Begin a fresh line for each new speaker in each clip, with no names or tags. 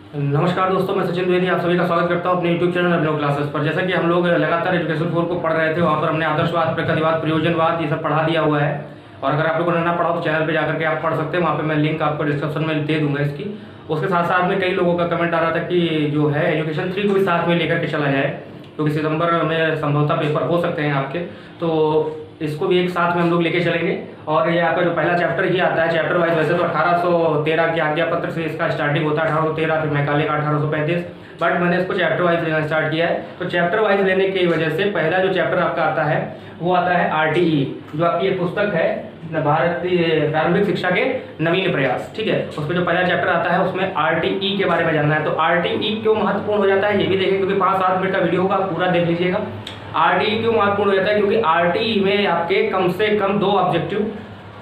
नमस्कार दोस्तों, मैं सचिन द्विवेदी आप सभी का स्वागत करता हूं अपने YouTube चैनल अभिनव क्लासेस पर। जैसा कि हम लोग लगातार एजुकेशन 4 को पढ़ रहे थे, वहां पर हमने आदर्शवाद, प्रकृतिवाद, प्रयोजनवाद ये सब पढ़ा दिया हुआ है। और अगर आप लोगों ने ना पढ़ा तो चैनल पे जाकर के आप पढ़ सकते हैं, वहाँ पे मैं लिंक आपको डिस्क्रिप्शन में दे दूंगा इसकी। उसके साथ साथ में कई लोगों का कमेंट आ रहा था कि जो है एजुकेशन 3 को भी साथ में लेकर के चला जाए, क्योंकि सितंबर में संभवतः पेपर हो सकते हैं आपके, तो इसको भी एक साथ में हम लोग लेके चलेंगे। और ये आपका जो पहला चैप्टर ही आता है चैप्टर वाइज, वैसे तो 1813 के आज्ञा पत्र से इसका स्टार्टिंग होता है, 1813, फिर मैकाले का 1835, बट मैंने इसको चैप्टर वाइज लेना स्टार्ट किया है। तो चैप्टर वाइज लेने की वजह से पहला जो चैप्टर आपका आता है वो आता है RTE, जो आपकी एक पुस्तक है भारतीय प्रारंभिक शिक्षा के नवीन प्रयास, ठीक है। उसमें जो पहला चैप्टर आता है उसमें RTE के बारे में जानना है। तो RTE क्यों महत्वपूर्ण हो जाता है ये भी देखें, क्योंकि 5-7 मिनट का वीडियो होगा, पूरा देख लीजिएगा। RTE क्यों महत्वपूर्ण हो जाता है, क्योंकि RTE में आपके कम से कम 2 ऑब्जेक्टिव,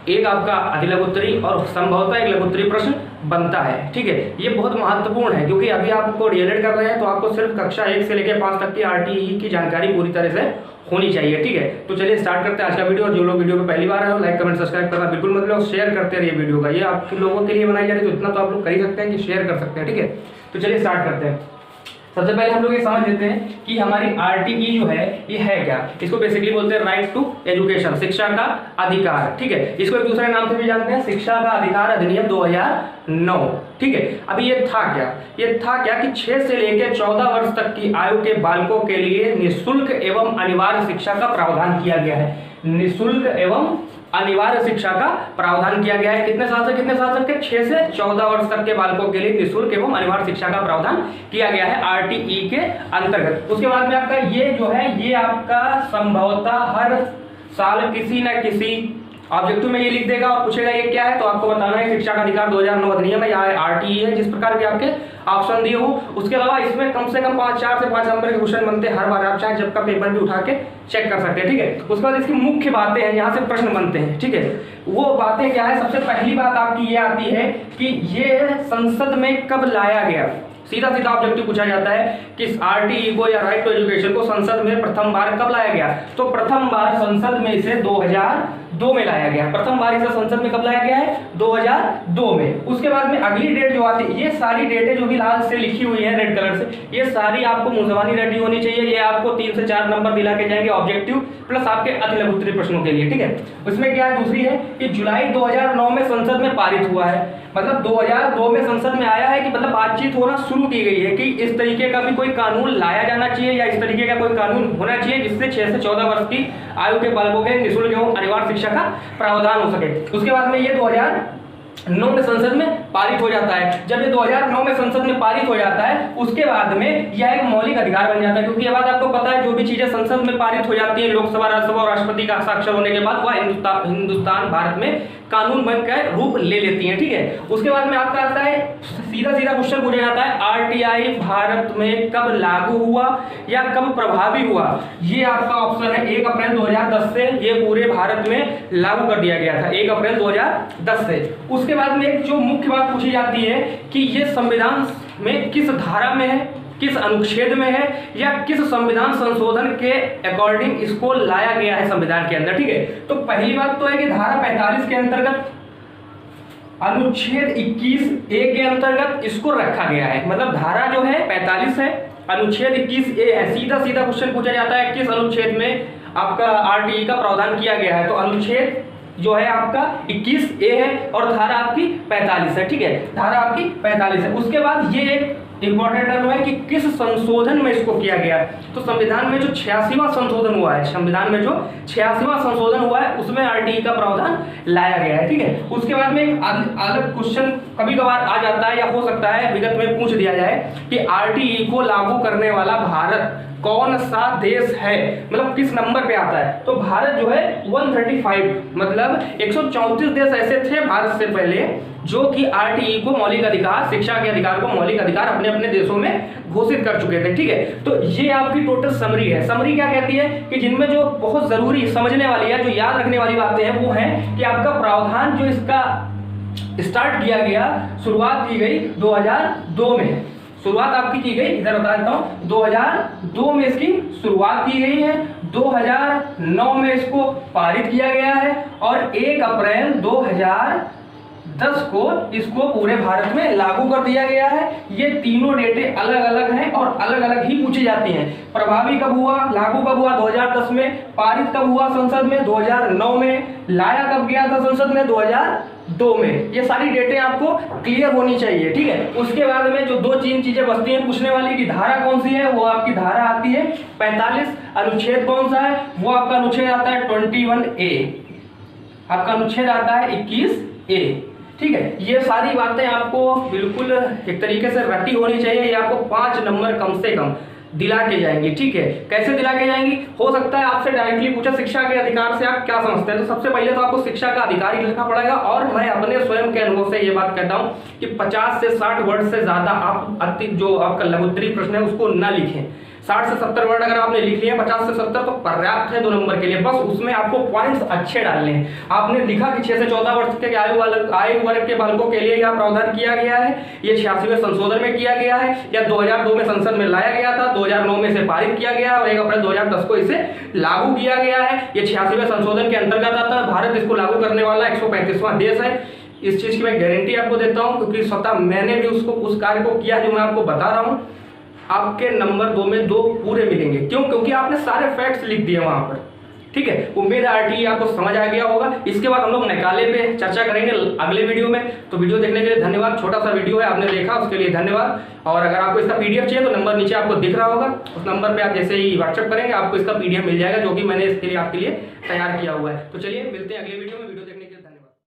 एक आपका अधिलघुत्तरी और संभवतः एक लघुत्तरी प्रश्न बनता है, ठीक है। ये बहुत महत्वपूर्ण है, क्योंकि अभी आपको डीएलएड कर रहे हैं तो आपको सिर्फ कक्षा 1 से लेकर 5 तक की RTE की जानकारी पूरी तरह से होनी चाहिए, ठीक है। तो चलिए स्टार्ट करते हैं आज का वीडियो। और जो लोग वीडियो पे पहली बार आए, लाइक कमेंट सब्सक्राइब करना बिल्कुल मत भूलिए, शेयर करते रहिए वीडियो का। ये आप लोगों के लिए बनाई जा रही है, तो इतना तो आप लोग कर ही सकते हैं कि शेयर कर सकते हैं, ठीक है। तो चलिए स्टार्ट करते हैं। सबसे पहले हम लोग ये समझ लेते हैं कि हमारी RTE जो है ये है क्या। इसको बेसिकली बोलते हैं राइट टू एजुकेशन, शिक्षा का अधिकार, ठीक है। इसको एक दूसरे नाम से भी जानते हैं, शिक्षा का अधिकार अधिनियम 2009, ठीक है। अभी ये था क्या, कि 6 से लेकर 14 वर्ष तक की आयु के बालकों के लिए निःशुल्क एवं अनिवार्य शिक्षा का प्रावधान किया गया है। निःशुल्क एवं अनिवार्य शिक्षा का प्रावधान किया गया है। कितने साल से कितने साल तक के? 6 से 14 वर्ष तक के बालकों के लिए निःशुल्क एवं अनिवार्य शिक्षा का प्रावधान किया गया है RTE के अंतर्गत। उसके बाद में आपका ये जो है ये आपका संभवतः हर साल किसी न किसी ऑब्जेक्टिव में ये लिख देगा और पूछेगा ये क्या है, तो आपको बताना है शिक्षा का अधिकार 2009 अधिनियम है या RTE है, जिस प्रकार के आपके ऑप्शन दिए हो। उसके अलावा इसमें कम से कम 4 से 5 नंबर के क्वेश्चन बनते हैं हर बार, आप चाहे जब का पेपर भी उठा के चेक कर सकते हैं, ठीक है। उसके बाद इसकी मुख्य बातें हैं, यहाँ से प्रश्न बनते हैं, ठीक है। वो बातें क्या है? सबसे पहली बात आपकी ये आती है कि ये संसद में कब लाया गया। सीधा सीधा ऑब्जेक्टिव पूछा जाता है कि RTE को या राइट टू एजुकेशन को संसद में प्रथम बार कब लाया गया। तो प्रथम बार संसद में इसे 2002 में लाया गया। प्रथम बार इसे संसद में कब लाया गया है? 2002 में। उसके बाद में अगली डेट जो आती है, ये सारी डेटें जो भी लाल से लिखी हुई है रेड कलर से, ये सारी आपको मुंजवानी रेडी होनी चाहिए। ये आपको 3 से 4 नंबर दिला के जाएंगे ऑब्जेक्टिव प्लस आपके अतिलघुत्तरी प्रश्नों के लिए, ठीक है। उसमें क्या है? दूसरी है कि जुलाई 2009 में संसद में पारित हुआ है, मतलब 2002 में संसद में आया है कि मतलब बातचीत होना शुरू की गई है कि इस तरीके का भी कोई कानून लाया जाना चाहिए या इस तरीके का कोई कानून होना चाहिए जिससे 6 से 14 वर्ष की आयु के बालकों के निःशुल्क एवं अनिवार्य शिक्षा का प्रावधान हो सके। उसके बाद में ये 2009 में संसद में पारित हो जाता है। जब ये 2009 में संसद में पारित हो जाता है उसके बाद में यह एक मौलिक अधिकार बन जाता है, क्योंकि ये बात आपको पता है जो भी चीजें संसद में पारित हो जाती है लोकसभा, राज्यसभा और राष्ट्रपति का हस्ताक्षर होने के बाद वह हिंदुस्तान भारत में कानून बनकर रूप ले लेती हैं, ठीक है। उसके बाद में आपका आता है सीधा सीधा क्वेश्चन पूछा जाता है RTI भारत में कब लागू हुआ या कब प्रभावी हुआ। ये आपका ऑप्शन है 1 अप्रैल 2010 से ये पूरे भारत में लागू कर दिया गया था, 1 अप्रैल 2010 से। उसके बाद में एक जो मुख्य बात पूछी जाती है कि ये संविधान में किस धारा में है, किस अनुच्छेद में है या किस संविधान संशोधन के अकॉर्डिंग इसको लाया गया है संविधान के अंदर, ठीक है। तो पहली बात तो है कि धारा 45 के अंतर्गत अनुच्छेद 21A के अंतर्गत इसको रखा गया है। मतलब धारा जो है 45 है, अनुच्छेद 21A है। सीधा सीधा क्वेश्चन पूछा जाता है किस अनुच्छेद में आपका RTE का प्रावधान किया गया है, तो अनुच्छेद जो है आपका 21A है और धारा आपकी 45 है, ठीक है। धारा आपकी 45 है। उसके बाद ये एक इंपॉर्टेंट टर्म है कि किस संशोधन में इसको किया गया है। तो संविधान में जो 86वां संशोधन हुआ है, संविधान में जो 86वां संशोधन हुआ है उसमें RTE का प्रावधान लाया गया है, ठीक है। उसके बाद में एक अलग क्वेश्चन कभी कभार आ जाता है या हो सकता है विगत में पूछ दिया जाए कि RTE को लागू करने वाला भारत कौन सा देश है, मतलब किस नंबर पे आता है। तो भारत जो है 135, मतलब 134 देश ऐसे थे भारत से पहले जो कि RTE को मौलिक अधिकार, शिक्षा के अधिकार को मौलिक अधिकार अपने अपने देशों में घोषित कर चुके थे, ठीक है। तो ये आपकी टोटल समरी है। समरी क्या कहती है कि जिनमें जो बहुत जरूरी समझने वाली है, जो याद रखने वाली बातें हैं वो है कि आपका प्रावधान जो इसका स्टार्ट किया गया, शुरुआत की गई 2002 में। शुरुआत आपकी की गई, इधर बता देता हूं, 2002 में इसकी शुरुआत की गई है, 2009 में इसको पारित किया गया है और 1 अप्रैल 2010
10 को इसको पूरे भारत में लागू कर दिया गया है। ये तीनों डेटें अलग अलग हैं और अलग अलग ही पूछी जाती हैं। प्रभावी कब हुआ, लागू कब हुआ 2010 में, पारित कब हुआ संसद में 2009 में, लाया कब गया था संसद में 2002 में। ये सारी डेटें आपको क्लियर होनी चाहिए, ठीक है। उसके बाद में जो 2-3 चीजें बचती हैं पूछने वाली की धारा कौन सी है, वो आपकी धारा आती है 45। अनुच्छेद कौन सा है, वो आपका अनुच्छेद आता है 21A, आपका अनुच्छेद आता है 21A, ठीक है। ये सारी बातें आपको बिल्कुल एक तरीके से रटी होनी चाहिए। ये आपको 5 नंबर कम से कम दिला के जाएंगी, ठीक है। कैसे दिला के जाएंगी, हो सकता है आपसे डायरेक्टली पूछा शिक्षा के अधिकार से आप क्या समझते हैं, तो सबसे पहले तो आपको शिक्षा का अधिकार ही लिखना पड़ेगा। और मैं अपने स्वयं के अनुभव से ये बात कहता हूं कि 50 से 60 वर्ड से ज्यादा आप जो आपका लघुत्तरीय प्रश्न है उसको ना लिखें। 60 से 70 वर्ड अगर आपने लिख लिए 50 से 70 तो पर्याप्त है 2 नंबर के लिए। बस उसमें आपको पॉइंट्स अच्छे डालने हैं। आपने लिखा कि 6 से 14 वर्ष के आयु वर्ग के बालकों के लिए यह प्रावधान किया गया है, ये 86वें संशोधन में किया गया है, या 2002 में संसद में लाया गया था, 2009 में से पारित किया गया और 1 अप्रैल 2010 को इसे लागू किया गया है। ये 86वें संशोधन के अंतर्गत आता है। भारत इसको लागू करने वाला 135वां देश है। इस चीज की मैं गारंटी आपको देता हूं, क्योंकि स्वतः मैंने भी उस कार्य को किया जो मैं आपको बता रहा हूं। आपके नंबर 2 में 2 पूरे मिलेंगे। क्यों? क्योंकि आपने सारे फैक्ट्स लिख दिए वहां पर, ठीक है। उम्मीद है आरटीई आपको समझ आ गया होगा। इसके बाद हम लोग निकाले पे चर्चा करेंगे अगले वीडियो में। तो वीडियो देखने के लिए धन्यवाद। छोटा सा वीडियो है, आपने देखा उसके लिए धन्यवाद। और अगर आपको इसका पीडीएफ चाहिए तो नंबर नीचे आपको दिख रहा होगा, उस नंबर पे आप जैसे ही व्हाट्सएप करेंगे आपको इसका पीडीएफ मिल जाएगा, जो कि मैंने इसके लिए आपके लिए तैयार किया हुआ है। तो चलिए मिलते हैं अगले वीडियो में। वीडियो